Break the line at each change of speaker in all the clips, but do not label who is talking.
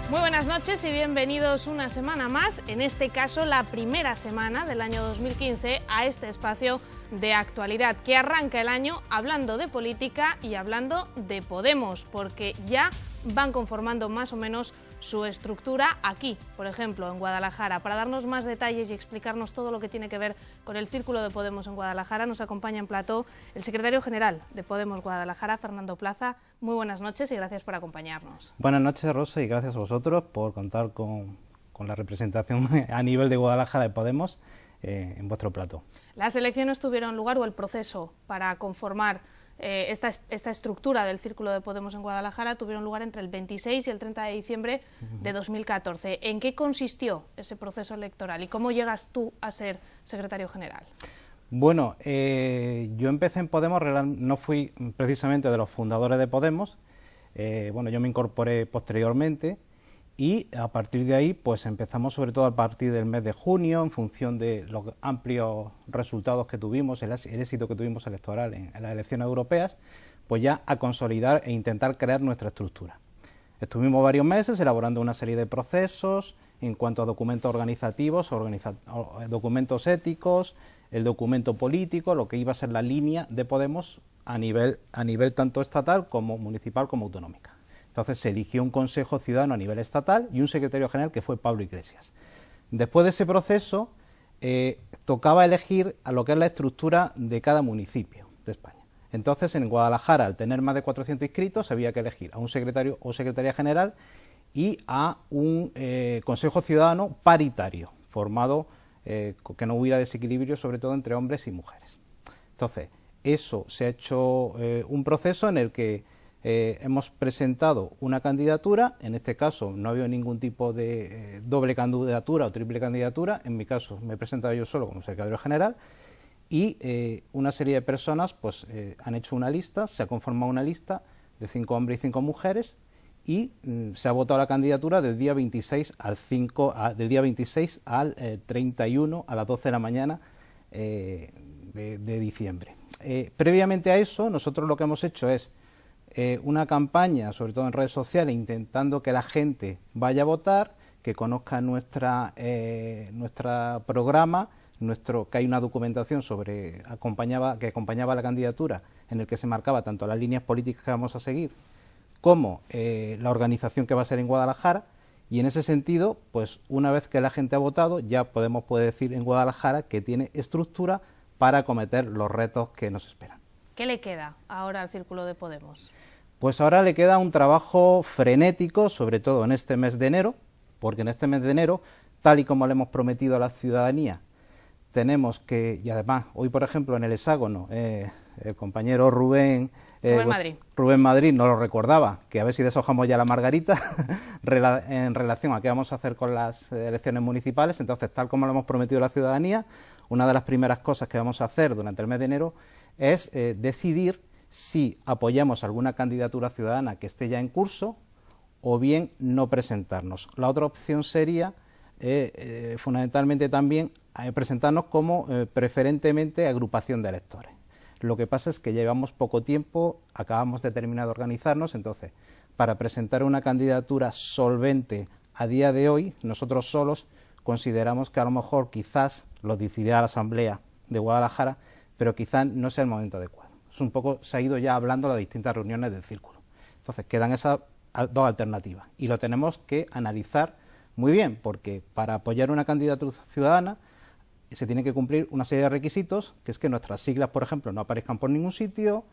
Muy buenas noches y bienvenidos una semana más, en este caso la primera semana del año 2015, a este espacio de actualidad que arranca el año hablando de política y hablando de Podemos, porque ya van conformando más o menos su estructura aquí, por ejemplo, en Guadalajara. Para darnos más detalles y explicarnos todo lo que tiene que ver con el Círculo de Podemos en Guadalajara, nos acompaña en plató el secretario general de Podemos Guadalajara, Fernando Plaza. Muy buenas noches y gracias por acompañarnos.
Buenas noches, Rosa, y gracias a vosotros por contar con la representación a nivel de Guadalajara de Podemos en vuestro plató.
Las elecciones tuvieron lugar, o el proceso para conformar esta estructura del Círculo de Podemos en Guadalajara tuvieron lugar entre el 26 y el 30 de diciembre de 2014. ¿En qué consistió ese proceso electoral y cómo llegas tú a ser secretario general?
Bueno, yo empecé en Podemos, no fui precisamente de los fundadores de Podemos, bueno, yo me incorporé posteriormente y a partir de ahí pues empezamos sobre todo a partir del mes de junio, en función de los amplios resultados que tuvimos, el éxito que tuvimos electoral en las elecciones europeas, pues ya a consolidar e intentar crear nuestra estructura. Estuvimos varios meses elaborando una serie de procesos en cuanto a documentos organizativos, documentos éticos, el documento político, lo que iba a ser la línea de Podemos a nivel tanto estatal como municipal como autonómica. Entonces se eligió un Consejo Ciudadano a nivel estatal y un secretario general que fue Pablo Iglesias. Después de ese proceso tocaba elegir a lo que es la estructura de cada municipio de España. Entonces en Guadalajara, al tener más de 400 inscritos, había que elegir a un secretario o secretaria general y a un Consejo Ciudadano paritario, formado que no hubiera desequilibrio, sobre todo entre hombres y mujeres. Entonces, eso se ha hecho un proceso en el que hemos presentado una candidatura. En este caso no ha habido ningún tipo de doble candidatura o triple candidatura. En mi caso me he presentado yo solo como secretario general y una serie de personas pues han hecho una lista, se ha conformado una lista de 5 hombres y 5 mujeres y se ha votado la candidatura del día 26 al 31 a las 12 de la mañana de diciembre. Previamente a eso, nosotros lo que hemos hecho es una campaña, sobre todo en redes sociales, intentando que la gente vaya a votar, que conozca nuestro programa, que hay una documentación que acompañaba la candidatura, en el que se marcaba tanto las líneas políticas que vamos a seguir, como la organización que va a ser en Guadalajara, y en ese sentido, pues una vez que la gente ha votado, ya puede decir en Guadalajara que tiene estructura para acometer los retos que nos esperan.
¿Qué le queda ahora al Círculo de Podemos?
Pues ahora le queda un trabajo frenético, sobre todo en este mes de enero, porque en este mes de enero, tal y como le hemos prometido a la ciudadanía, tenemos que, y además, hoy por ejemplo en el hexágono, el compañero Rubén Madrid nos lo recordaba, que a ver si deshojamos ya la margarita en relación a qué vamos a hacer con las elecciones municipales. Entonces, tal como lo hemos prometido a la ciudadanía, una de las primeras cosas que vamos a hacer durante el mes de enero es decidir si apoyamos alguna candidatura ciudadana que esté ya en curso o bien no presentarnos. La otra opción sería fundamentalmente también presentarnos como preferentemente agrupación de electores. Lo que pasa es que llevamos poco tiempo, acabamos de terminar de organizarnos, entonces para presentar una candidatura solvente a día de hoy, nosotros solos consideramos que a lo mejor quizás lo decidirá la Asamblea de Guadalajara, pero quizás no sea el momento adecuado. Es un poco, se ha ido ya hablando de las distintas reuniones del círculo. Entonces quedan esas dos alternativas y lo tenemos que analizar muy bien, porque para apoyar una candidatura ciudadana se tiene que cumplir una serie de requisitos, que es que nuestras siglas, por ejemplo, no aparezcan por ningún sitio,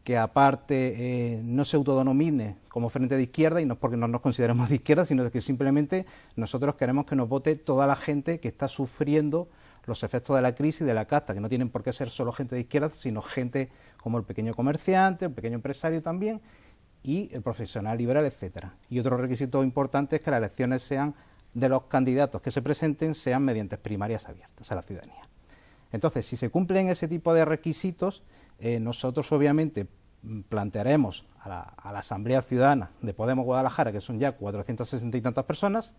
que aparte no se autodenomine como Frente de Izquierda, y no es porque no nos consideremos de izquierda, sino que simplemente nosotros queremos que nos vote toda la gente que está sufriendo los efectos de la crisis y de la casta, que no tienen por qué ser solo gente de izquierda, sino gente como el pequeño comerciante, el pequeño empresario también, y el profesional liberal, etcétera. Y otro requisito importante es que las elecciones sean de los candidatos que se presenten sean mediante primarias abiertas a la ciudadanía. Entonces, si se cumplen ese tipo de requisitos, nosotros obviamente plantearemos a la Asamblea Ciudadana de Podemos Guadalajara, que son ya 460 y tantas personas,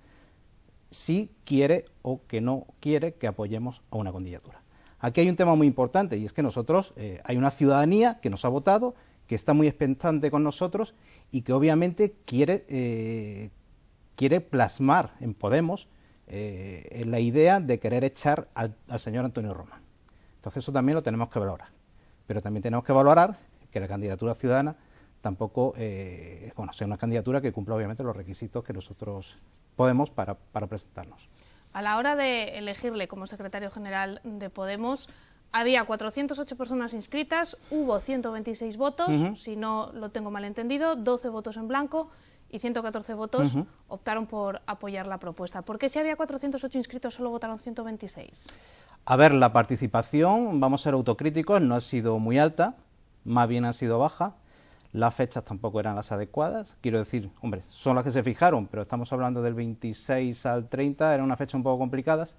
si quiere o que no quiere que apoyemos a una candidatura. Aquí hay un tema muy importante, y es que nosotros, hay una ciudadanía que nos ha votado, que está muy expectante con nosotros y que obviamente quiere quiere plasmar en Podemos la idea de querer echar al señor Antonio Román. Entonces eso también lo tenemos que valorar. Pero también tenemos que valorar que la candidatura ciudadana tampoco sea una candidatura que cumpla obviamente los requisitos que nosotros Podemos para presentarnos.
A la hora de elegirle como secretario general de Podemos, había 408 personas inscritas, hubo 126 votos, si no lo tengo mal entendido, 12 votos en blanco y 114 votos optaron por apoyar la propuesta. ¿Por qué si había 408 inscritos solo votaron 126?
A ver, la participación, vamos a ser autocríticos, no ha sido muy alta, más bien ha sido baja. Las fechas tampoco eran las adecuadas, quiero decir, hombre, son las que se fijaron, pero estamos hablando del 26 al 30, eran una fecha un poco complicadas,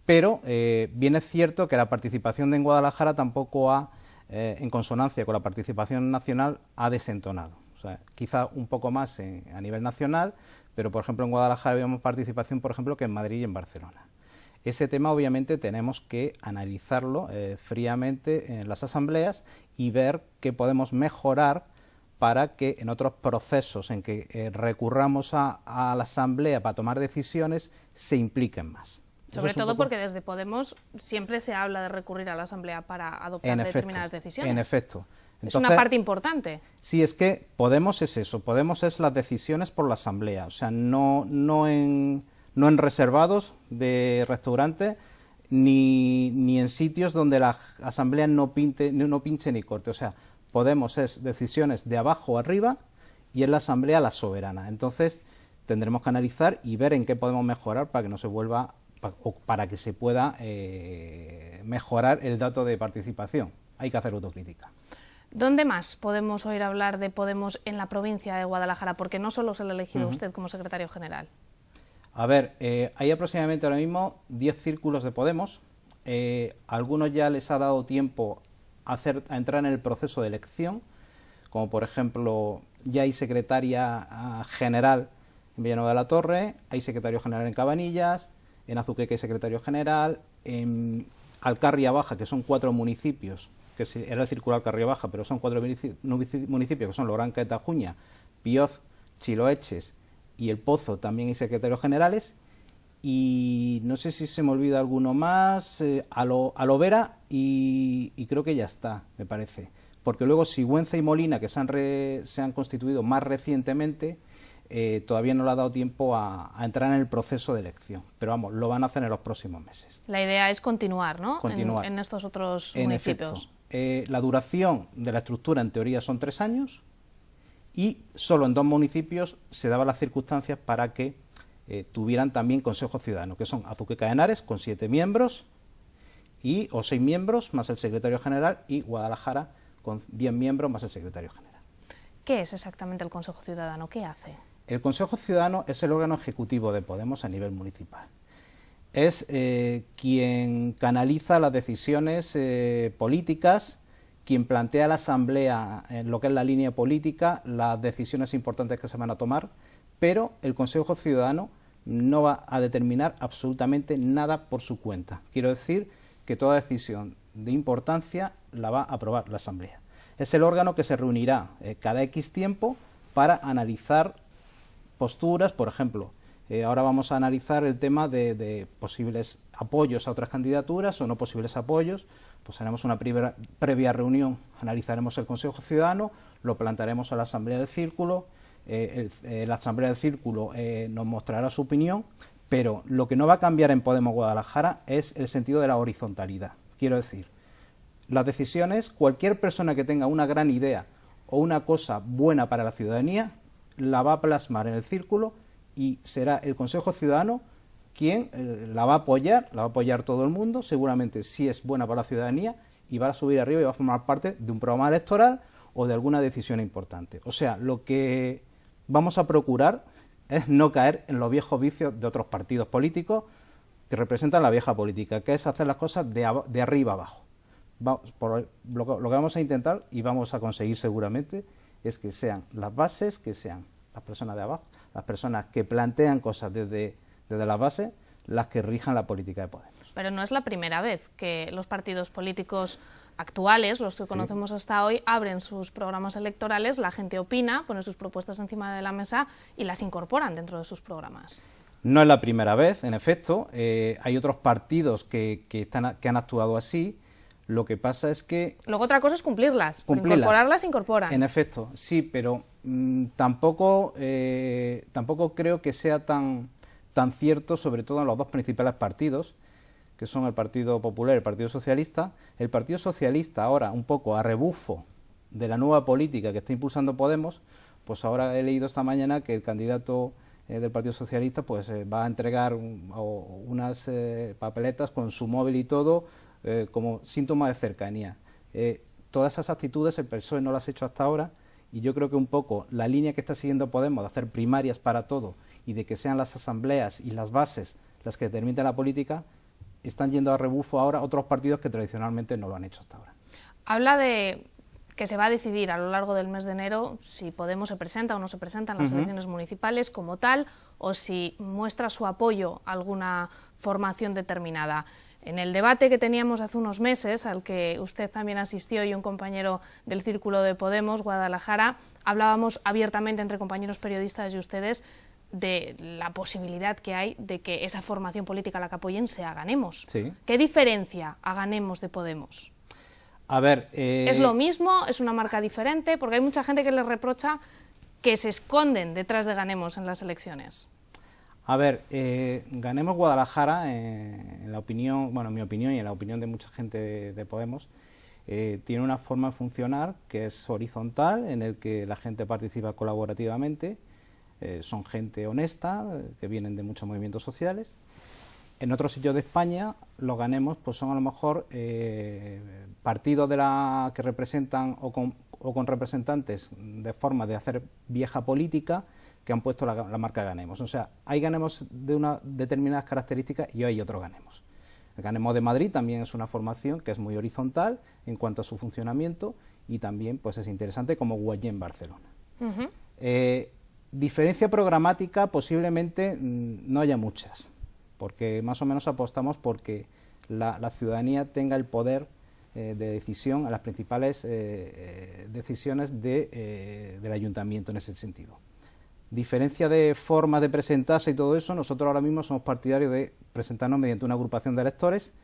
pero bien es cierto que la participación en Guadalajara tampoco ha, en consonancia con la participación nacional, ha desentonado. O sea, quizá un poco más a nivel nacional, pero por ejemplo en Guadalajara había participación, por ejemplo, que en Madrid y en Barcelona. Ese tema obviamente tenemos que analizarlo fríamente en las asambleas y ver qué podemos mejorar para que en otros procesos en que recurramos a la asamblea para tomar decisiones se impliquen más.
Sobre todo porque desde Podemos siempre se habla de recurrir a la asamblea para adoptar determinadas decisiones.
En efecto.
Entonces, es una parte importante.
Sí, es que Podemos es eso, Podemos es las decisiones por la asamblea, o sea, no en reservados de restaurantes ni en sitios donde la asamblea no pinche ni corte, o sea, Podemos es decisiones de abajo arriba y es la asamblea la soberana. Entonces tendremos que analizar y ver en qué podemos mejorar para que no se vuelva o para que se pueda mejorar el dato de participación. Hay que hacer autocrítica.
¿Dónde más podemos oír hablar de Podemos en la provincia de Guadalajara? Porque no solo se le ha elegido usted como secretario general.
A ver, hay aproximadamente ahora mismo 10 círculos de Podemos. Algunos ya les ha dado tiempo a entrar en el proceso de elección, como por ejemplo ya hay secretaria general en Villanueva de la Torre, hay secretario general en Cabanillas, en Azuqueca hay secretario general, en Alcarria Baja, que son 4 municipios, que era el círculo Alcarria Baja, pero son 4 municipios que son Loranca de Tajuña, Pioz, Chiloeches y El Pozo, también hay secretarios generales, y no sé si se me olvida alguno más, Alovera, y creo que ya está, me parece, porque luego Sigüenza y Molina, que se han constituido más recientemente, todavía no le ha dado tiempo a entrar en el proceso de elección, pero vamos, lo van a hacer en los próximos meses.
La idea es continuar, ¿no?
Continuar.
En estos otros municipios.
Efecto, la duración de la estructura en teoría son 3 años y solo en 2 municipios se daban las circunstancias para que tuvieran también Consejo Ciudadano, que son Azuqueca de Henares con 7 miembros o 6 miembros más el secretario general, y Guadalajara con 10 miembros más el secretario general.
¿Qué es exactamente el Consejo Ciudadano? ¿Qué hace?
El Consejo Ciudadano es el órgano ejecutivo de Podemos a nivel municipal. Es quien canaliza las decisiones políticas, quien plantea a la Asamblea en lo que es la línea política, las decisiones importantes que se van a tomar, pero el Consejo Ciudadano no va a determinar absolutamente nada por su cuenta. Quiero decir que toda decisión de importancia la va a aprobar la Asamblea. Es el órgano que se reunirá cada X tiempo para analizar posturas, por ejemplo, ahora vamos a analizar el tema de posibles apoyos a otras candidaturas o no posibles apoyos, pues haremos una previa reunión, analizaremos el Consejo Ciudadano, lo plantearemos a la Asamblea del Círculo, la Asamblea del Círculo nos mostrará su opinión, pero lo que no va a cambiar en Podemos Guadalajara es el sentido de la horizontalidad. Quiero decir, las decisiones, cualquier persona que tenga una gran idea o una cosa buena para la ciudadanía, la va a plasmar en el Círculo y será el Consejo Ciudadano quien la va a apoyar todo el mundo, seguramente si es buena para la ciudadanía, y va a subir arriba y va a formar parte de un programa electoral o de alguna decisión importante. O sea, lo que vamos a procurar es no caer en los viejos vicios de otros partidos políticos que representan la vieja política, que es hacer las cosas de arriba abajo. Lo que vamos a intentar y vamos a conseguir seguramente es que sean las bases, que sean las personas de abajo, las personas que plantean cosas desde la base, las que rijan la política de Podemos.
Pero no es la primera vez que los partidos políticos actuales, los que conocemos hasta hoy, abren sus programas electorales, la gente opina, pone sus propuestas encima de la mesa y las incorporan dentro de sus programas.
No es la primera vez, en efecto, hay otros partidos que han actuado así. Lo que pasa es que...
Luego otra cosa es cumplirlas. Incorporarlas, incorporan.
En efecto, sí, pero tampoco creo que sea tan cierto, sobre todo en los dos principales partidos, que son el Partido Popular y el Partido Socialista. El Partido Socialista ahora, un poco a rebufo de la nueva política que está impulsando Podemos, pues ahora he leído esta mañana que el candidato del Partido Socialista pues va a entregar unas papeletas con su móvil y todo, como síntoma de cercanía. Todas esas actitudes el PSOE no las ha hecho hasta ahora, y yo creo que un poco la línea que está siguiendo Podemos de hacer primarias para todo y de que sean las asambleas y las bases las que determinen la política, están yendo a rebufo ahora otros partidos que tradicionalmente no lo han hecho hasta ahora.
Habla de que se va a decidir a lo largo del mes de enero si Podemos se presenta o no se presenta en las elecciones municipales como tal, o si muestra su apoyo a alguna formación determinada. En el debate que teníamos hace unos meses, al que usted también asistió y un compañero del Círculo de Podemos, Guadalajara, hablábamos abiertamente entre compañeros periodistas y ustedes de la posibilidad que hay de que esa formación política a la que apoyen sea Ganemos.
Sí.
¿Qué diferencia a Ganemos de Podemos?
A ver,
¿es lo mismo? ¿Es una marca diferente? Porque hay mucha gente que les reprocha que se esconden detrás de Ganemos en las elecciones.
A ver, Ganemos Guadalajara, en la opinión, bueno, en mi opinión y en la opinión de mucha gente de Podemos, tiene una forma de funcionar que es horizontal, en el que la gente participa colaborativamente, son gente honesta, que vienen de muchos movimientos sociales. En otros sitios de España, los Ganemos pues son a lo mejor partidos que representan o con representantes de forma de hacer vieja política, que han puesto la marca Ganemos. O sea, hay Ganemos de unas determinadas características y hay otros Ganemos. El Ganemos de Madrid también es una formación que es muy horizontal en cuanto a su funcionamiento, y también pues es interesante como Guayén en Barcelona. Diferencia programática posiblemente no haya muchas, porque más o menos apostamos porque la ciudadanía tenga el poder de decisión a las principales decisiones del ayuntamiento en ese sentido. Diferencia de forma de presentarse y todo eso, nosotros ahora mismo somos partidarios de presentarnos mediante una agrupación de electores.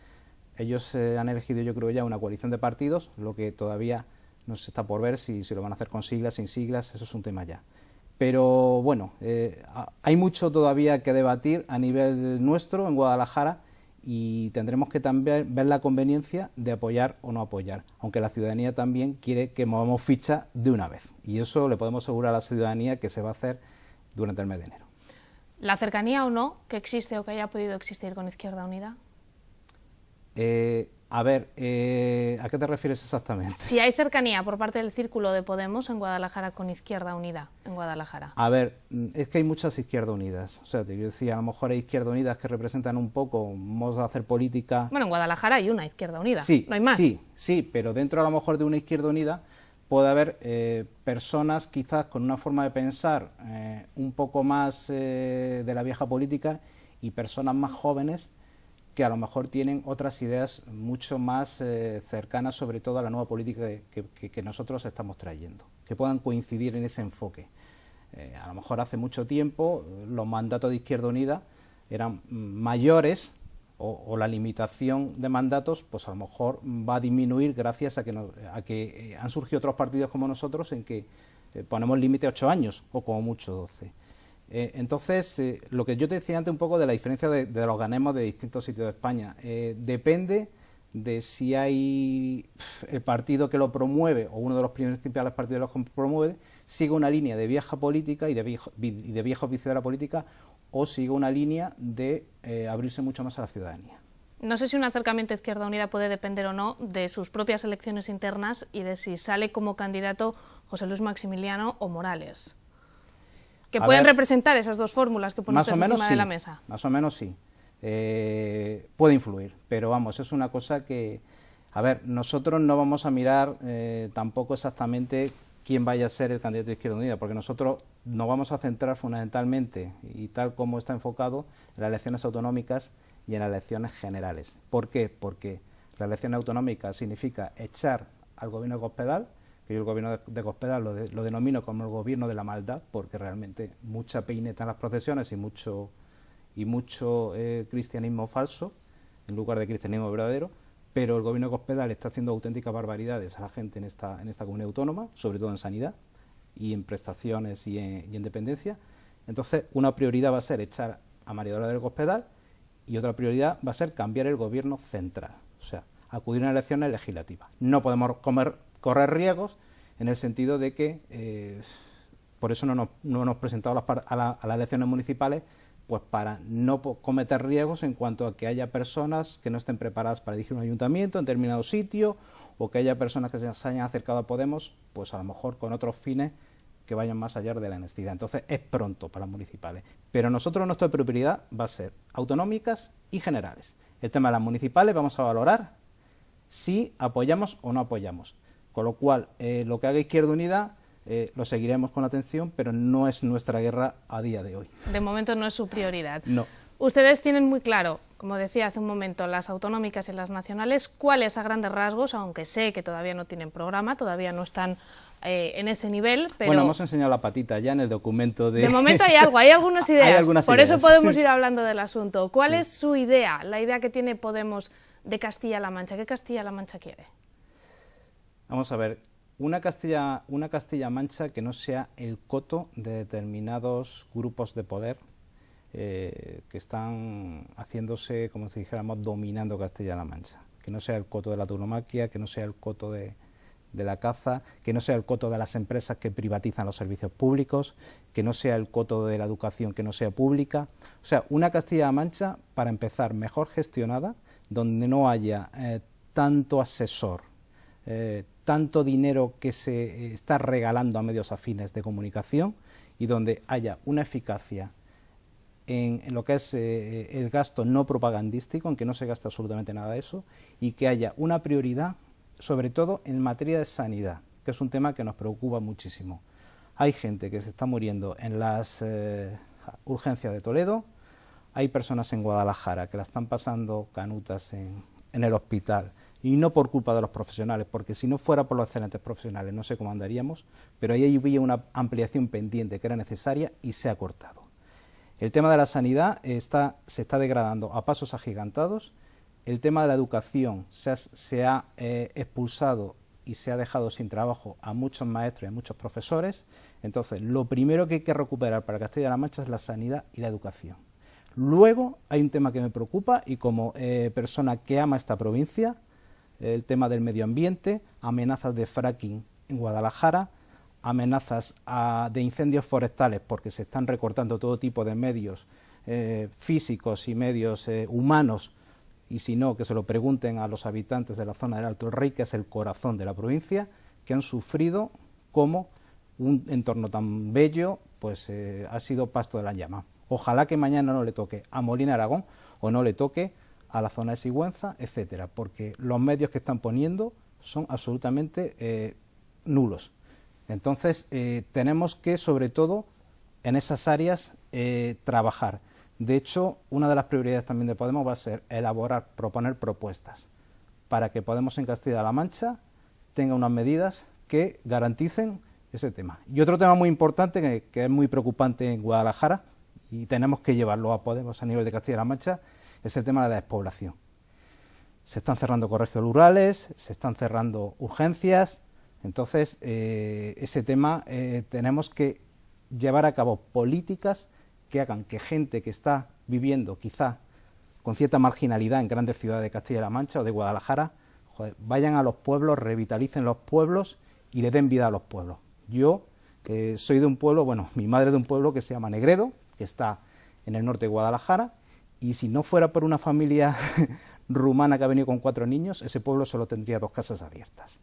Ellos han elegido, yo creo, ya una coalición de partidos, lo que todavía no se está por ver si lo van a hacer con siglas, sin siglas, eso es un tema ya. Pero bueno, hay mucho todavía que debatir a nivel nuestro en Guadalajara, y tendremos que también ver la conveniencia de apoyar o no apoyar, aunque la ciudadanía también quiere que movamos ficha de una vez, y eso le podemos asegurar a la ciudadanía que se va a hacer durante el mes de enero.
¿La cercanía o no que existe o que haya podido existir con Izquierda Unida?
A ver, ¿a qué te refieres exactamente?
Si hay cercanía por parte del Círculo de Podemos en Guadalajara con Izquierda Unida en Guadalajara.
A ver, es que hay muchas Izquierda Unidas. O sea, yo decía, a lo mejor hay Izquierda Unidas que representan un poco modos de hacer política.
Bueno, en Guadalajara hay una Izquierda Unida,
sí,
no hay más.
Sí, pero dentro a lo mejor de una Izquierda Unida puede haber personas quizás con una forma de pensar un poco más de la vieja política, y personas más jóvenes que a lo mejor tienen otras ideas mucho más cercanas, sobre todo a la nueva política que nosotros estamos trayendo, que puedan coincidir en ese enfoque. A lo mejor hace mucho tiempo los mandatos de Izquierda Unida eran mayores, o la limitación de mandatos pues a lo mejor va a disminuir gracias a que han surgido otros partidos como nosotros, en que ponemos límite a 8 años o como mucho 12. Entonces, lo que yo te decía antes un poco de la diferencia de los Ganemos de distintos sitios de España, depende de si hay el partido que lo promueve, o uno de los principales partidos que lo promueve, sigue una línea de vieja política y de viejo vicio de la política, o sigue una línea de abrirse mucho más a la ciudadanía.
No sé si un acercamiento a Izquierda Unida puede depender o no de sus propias elecciones internas y de si sale como candidato José Luis Maximiliano o Morales, que pueden representar esas dos fórmulas que pone usted encima de la mesa.
Más o menos sí, puede influir, pero vamos, es una cosa que, a ver, nosotros no vamos a mirar tampoco exactamente quién vaya a ser el candidato de Izquierda Unida, porque nosotros nos vamos a centrar fundamentalmente, y tal como está enfocado, en las elecciones autonómicas y en las elecciones generales. ¿Por qué? Porque Las elecciones autonómicas significa echar al gobierno de Cospedal, que yo el gobierno de Cospedal lo denomino como el gobierno de la maldad, porque realmente mucha peineta en las procesiones y mucho cristianismo falso, en lugar de cristianismo verdadero, pero el gobierno de Cospedal está haciendo auténticas barbaridades a la gente en esta comunidad autónoma, sobre todo en sanidad y en prestaciones y en dependencia. Entonces, una prioridad va a ser echar a María Dolores del Cospedal y otra prioridad va a ser cambiar el gobierno central, o sea, acudir a elecciones legislativas. No podemos correr riesgos en el sentido de que, por eso no nos hemos presentado a las elecciones municipales, pues para no cometer riesgos en cuanto a que haya personas que no estén preparadas para dirigir un ayuntamiento en determinado sitio, o que haya personas que se hayan acercado a Podemos, pues a lo mejor con otros fines que vayan más allá de la honestidad. Entonces es pronto para las municipales. Pero nosotros nuestra prioridad va a ser autonómicas y generales. El tema de las municipales vamos a valorar si apoyamos o no apoyamos. Con lo cual, lo que haga Izquierda Unida lo seguiremos con atención, pero no es nuestra guerra a día de hoy.
De momento no es su prioridad.
No.
Ustedes tienen muy claro, como decía hace un momento, las autonómicas y las nacionales, cuáles a grandes rasgos, aunque sé que todavía no tienen programa, todavía no están en ese nivel, pero...
Bueno, hemos enseñado la patita ya en el documento de...
De momento hay algo, hay algunas ideas,
hay algunas
por
ideas.
Eso podemos ir hablando del asunto. ¿Cuál es su idea, la idea que tiene Podemos de Castilla-La Mancha? ¿Qué Castilla-La Mancha quiere?
Vamos a ver, una Castilla-Mancha que no sea el coto de determinados grupos de poder que están haciéndose, como si dijéramos, dominando Castilla-La Mancha. Que no sea el coto de la tauromaquia, que no sea el coto de la caza, que no sea el coto de las empresas que privatizan los servicios públicos, que no sea el coto de la educación que no sea pública. O sea, una Castilla-La Mancha, para empezar, mejor gestionada, donde no haya tanto asesor, tanto dinero que se está regalando a medios afines de comunicación, y donde haya una eficacia en lo que es el gasto no propagandístico, en que no se gasta absolutamente nada de eso, y que haya una prioridad, sobre todo en materia de sanidad, que es un tema que nos preocupa muchísimo. Hay gente que se está muriendo en las urgencias de Toledo, hay personas en Guadalajara que la están pasando canutas en el hospital, y no por culpa de los profesionales, porque si no fuera por los excelentes profesionales no sé cómo andaríamos, pero ahí había una ampliación pendiente que era necesaria y se ha cortado. El tema de la sanidad se está degradando a pasos agigantados. El tema de la educación se ha expulsado y se ha dejado sin trabajo a muchos maestros y a muchos profesores. Entonces, lo primero que hay que recuperar para Castilla-La Mancha es la sanidad y la educación. Luego, hay un tema que me preocupa, y como persona que ama esta provincia, el tema del medio ambiente, amenazas de fracking en Guadalajara, amenazas de incendios forestales, porque se están recortando todo tipo de medios físicos y medios humanos, y si no, que se lo pregunten a los habitantes de la zona del Alto del Rey, que es el corazón de la provincia, que han sufrido como un entorno tan bello pues ha sido pasto de la llama. Ojalá que mañana no le toque a Molina Aragón o no le toque a la zona de Sigüenza, etcétera, porque los medios que están poniendo son absolutamente nulos. Entonces, tenemos que, sobre todo, en esas áreas, trabajar. De hecho, una de las prioridades también de Podemos va a ser proponer propuestas para que Podemos en Castilla-La Mancha tenga unas medidas que garanticen ese tema. Y otro tema muy importante, que es muy preocupante en Guadalajara, y tenemos que llevarlo a Podemos a nivel de Castilla-La Mancha, es el tema de la despoblación. Se están cerrando colegios rurales, se están cerrando urgencias. Entonces, ese tema tenemos que llevar a cabo políticas que hagan que gente que está viviendo quizá con cierta marginalidad en grandes ciudades de Castilla-La Mancha o de Guadalajara, vayan a los pueblos, revitalicen los pueblos y le den vida a los pueblos. Yo soy de un pueblo, bueno, mi madre de un pueblo que se llama Negredo, que está en el norte de Guadalajara, y si no fuera por una familia rumana que ha venido con 4 niños, ese pueblo solo tendría 2 casas abiertas.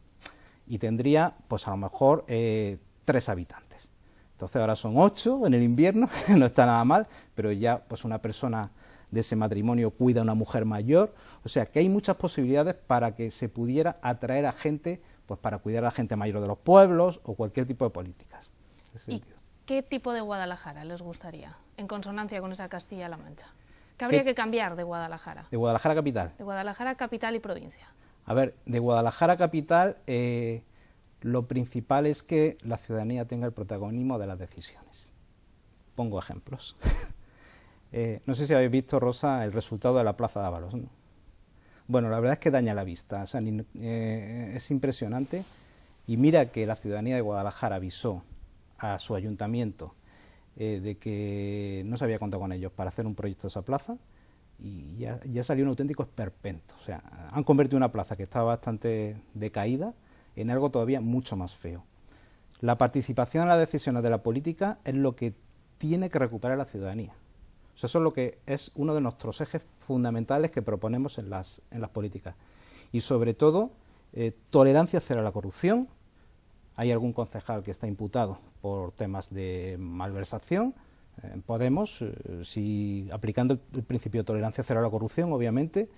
Y tendría, pues a lo mejor, 3 habitantes. Entonces ahora son 8 en el invierno, no está nada mal, pero ya pues una persona de ese matrimonio cuida a una mujer mayor. O sea que hay muchas posibilidades para que se pudiera atraer a gente, pues para cuidar a la gente mayor de los pueblos o cualquier tipo de políticas.
¿Y qué tipo de Guadalajara les gustaría, en consonancia con esa Castilla-La Mancha? ¿Qué habría que cambiar de Guadalajara?
De Guadalajara capital.
De Guadalajara capital y provincia.
A ver, de Guadalajara capital, lo principal es que la ciudadanía tenga el protagonismo de las decisiones. Pongo ejemplos. No sé si habéis visto, Rosa, el resultado de la Plaza de Ábalos, ¿no? Bueno, la verdad es que daña la vista, o sea, es impresionante. Y mira que la ciudadanía de Guadalajara avisó a su ayuntamiento de que no se había contado con ellos para hacer un proyecto de esa plaza, y ya salió un auténtico esperpento. O sea, han convertido una plaza que estaba bastante decaída en algo todavía mucho más feo. La participación en las decisiones de la política es lo que tiene que recuperar la ciudadanía. O sea, eso es lo que es uno de nuestros ejes fundamentales que proponemos en las políticas. Y sobre todo, tolerancia cero a la corrupción. Hay algún concejal que está imputado por temas de malversación. Podemos, si aplicando el principio de tolerancia cero a la corrupción, obviamente,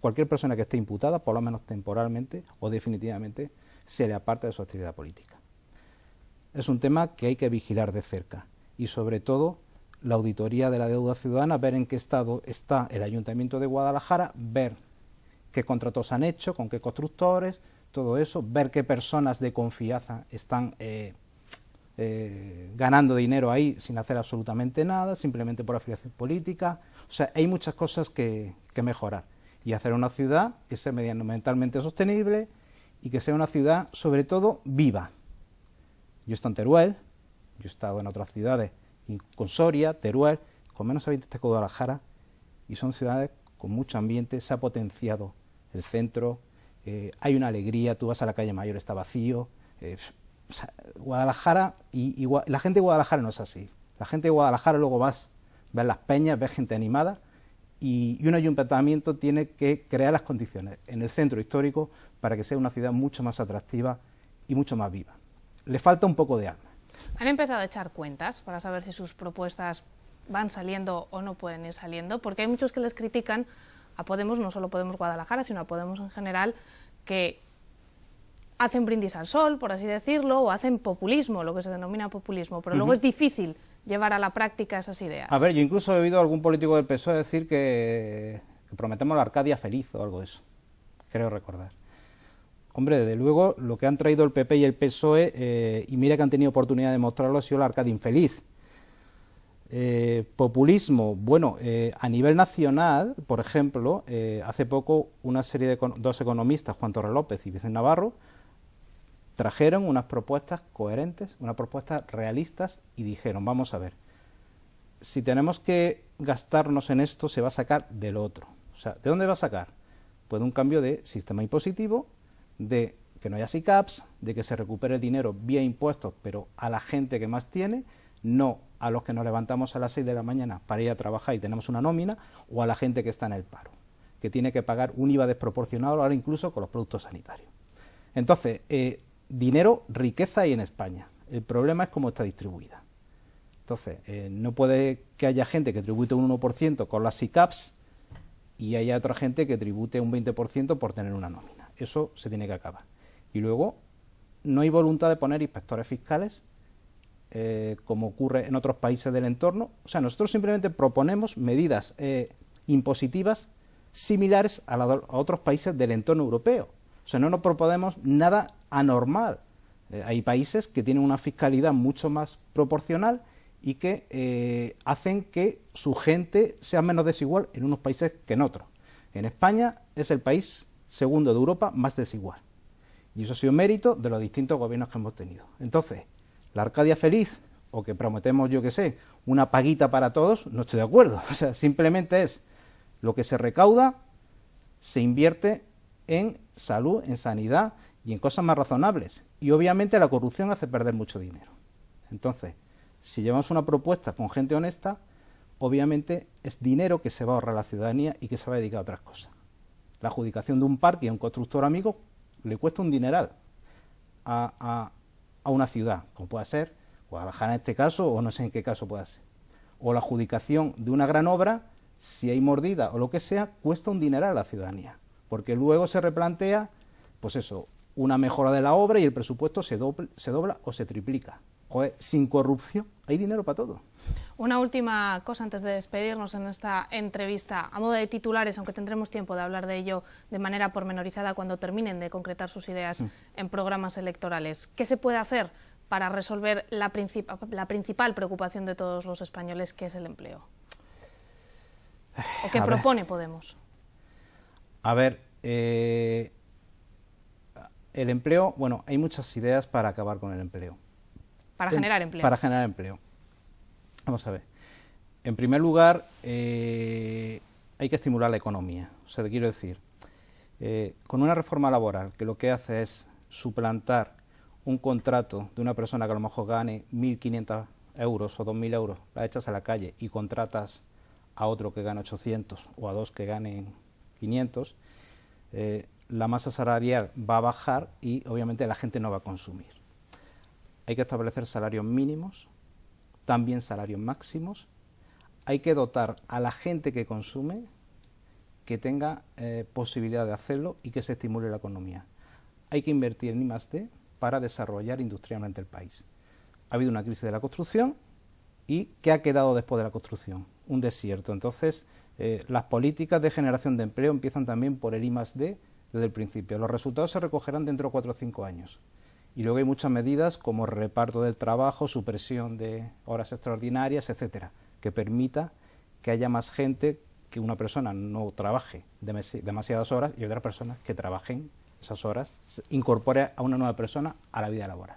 cualquier persona que esté imputada, por lo menos temporalmente o definitivamente, se le aparta de su actividad política. Es un tema que hay que vigilar de cerca y, sobre todo, la auditoría de la deuda ciudadana, ver en qué estado está el Ayuntamiento de Guadalajara, ver qué contratos han hecho, con qué constructores, todo eso, ver qué personas de confianza están ganando dinero ahí sin hacer absolutamente nada, simplemente por afiliación política. O sea, hay muchas cosas que mejorar y hacer una ciudad que sea medioambientalmente sostenible y que sea una ciudad, sobre todo, viva. Yo he estado en Teruel, yo he estado en otras ciudades, con Soria, Teruel, con menos habitantes que Guadalajara, y son ciudades con mucho ambiente, se ha potenciado el centro, hay una alegría, tú vas a la calle Mayor, está vacío. O sea, Guadalajara, la gente de Guadalajara no es así. La gente de Guadalajara luego ves las peñas, ves gente animada, y un ayuntamiento tiene que crear las condiciones en el centro histórico para que sea una ciudad mucho más atractiva y mucho más viva. Le falta un poco de alma.
¿Han empezado a echar cuentas para saber si sus propuestas van saliendo o no pueden ir saliendo? Porque hay muchos que les critican a Podemos, no solo Podemos Guadalajara, sino a Podemos en general, que hacen brindis al sol, por así decirlo, o hacen populismo, lo que se denomina populismo, pero luego es difícil llevar a la práctica esas ideas.
A ver, yo incluso he oído a algún político del PSOE decir que prometemos la Arcadia feliz o algo de eso, creo recordar. Hombre, desde luego, lo que han traído el PP y el PSOE, y mira que han tenido oportunidad de mostrarlo, ha sido la Arcadia infeliz. Populismo, bueno, a nivel nacional, por ejemplo, hace poco una serie de dos economistas, Juan Torres López y Vicente Navarro, trajeron unas propuestas coherentes, unas propuestas realistas, y dijeron, vamos a ver, si tenemos que gastarnos en esto, se va a sacar del otro. O sea, ¿de dónde va a sacar? Pues de un cambio de sistema impositivo, de que no haya SICAPs, de que se recupere el dinero vía impuestos, pero a la gente que más tiene, no a los que nos levantamos a las 6 de la mañana para ir a trabajar y tenemos una nómina, o a la gente que está en el paro, que tiene que pagar un IVA desproporcionado, ahora incluso con los productos sanitarios. Entonces, dinero, riqueza hay en España. El problema es cómo está distribuida. Entonces, no puede que haya gente que tribute un 1% con las SICAPs y haya otra gente que tribute un 20% por tener una nómina. Eso se tiene que acabar. Y luego, no hay voluntad de poner inspectores fiscales, como ocurre en otros países del entorno. O sea, nosotros simplemente proponemos medidas impositivas similares a otros países del entorno europeo. O sea, no nos proponemos nada anormal. Hay países que tienen una fiscalidad mucho más proporcional y que hacen que su gente sea menos desigual en unos países que en otros. En España es el país segundo de Europa más desigual. Y eso ha sido mérito de los distintos gobiernos que hemos tenido. Entonces, la Arcadia feliz, o que prometemos, yo que sé, una paguita para todos, no estoy de acuerdo. O sea, simplemente es lo que se recauda, se invierte en salud, en sanidad y en cosas más razonables. Y obviamente la corrupción hace perder mucho dinero. Entonces, si llevamos una propuesta con gente honesta, obviamente es dinero que se va a ahorrar a la ciudadanía y que se va a dedicar a otras cosas. La adjudicación de un parque a un constructor amigo le cuesta un dineral a una ciudad, como puede ser Guadalajara en este caso, o no sé en qué caso puede ser. O la adjudicación de una gran obra, si hay mordida o lo que sea, cuesta un dineral a la ciudadanía, porque luego se replantea, pues eso, una mejora de la obra y el presupuesto se dobla o se triplica. Joder, sin corrupción hay dinero para todo.
Una última cosa antes de despedirnos en esta entrevista, a modo de titulares, aunque tendremos tiempo de hablar de ello de manera pormenorizada cuando terminen de concretar sus ideas en programas electorales. ¿Qué se puede hacer para resolver la principal preocupación de todos los españoles, que es el empleo? ¿O qué propone Podemos?
A ver, el empleo, bueno, hay muchas ideas para acabar con el empleo.
Para generar empleo.
Para generar empleo. Vamos a ver. En primer lugar, hay que estimular la economía. O sea, te quiero decir, con una reforma laboral que lo que hace es suplantar un contrato de una persona que a lo mejor gane 1.500 euros o 2.000 euros, la echas a la calle y contratas a otro que gane 800 o a dos que ganen 500, la masa salarial va a bajar y obviamente la gente no va a consumir. Hay que establecer salarios mínimos, también salarios máximos. Hay que dotar a la gente que consume que tenga posibilidad de hacerlo y que se estimule la economía. Hay que invertir en I+D para desarrollar industrialmente el país. Ha habido una crisis de la construcción y ¿qué ha quedado después de la construcción? Un desierto. Entonces, las políticas de generación de empleo empiezan también por el I+D desde el principio. Los resultados se recogerán dentro de 4 o 5 años. Y luego hay muchas medidas como reparto del trabajo, supresión de horas extraordinarias, etcétera, que permita que haya más gente, que una persona no trabaje demasiadas horas y otras personas que trabajen esas horas, incorpore a una nueva persona a la vida laboral.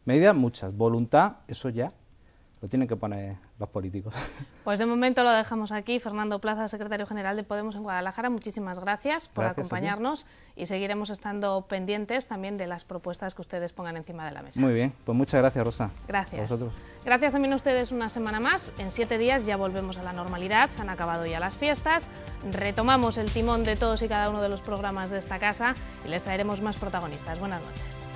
Medidas muchas, voluntad, eso ya lo tienen que poner los políticos. Pues
de momento lo dejamos aquí. Fernando Plaza, secretario general de Podemos en Guadalajara, muchísimas gracias por acompañarnos y seguiremos estando pendientes también de las propuestas que ustedes pongan encima de la mesa.
Muy bien, pues muchas gracias, Rosa.
Gracias.
A vosotros.
Gracias también a ustedes una semana más. En 7 días ya volvemos a la normalidad, se han acabado ya las fiestas, retomamos el timón de todos y cada uno de los programas de esta casa y les traeremos más protagonistas. Buenas noches.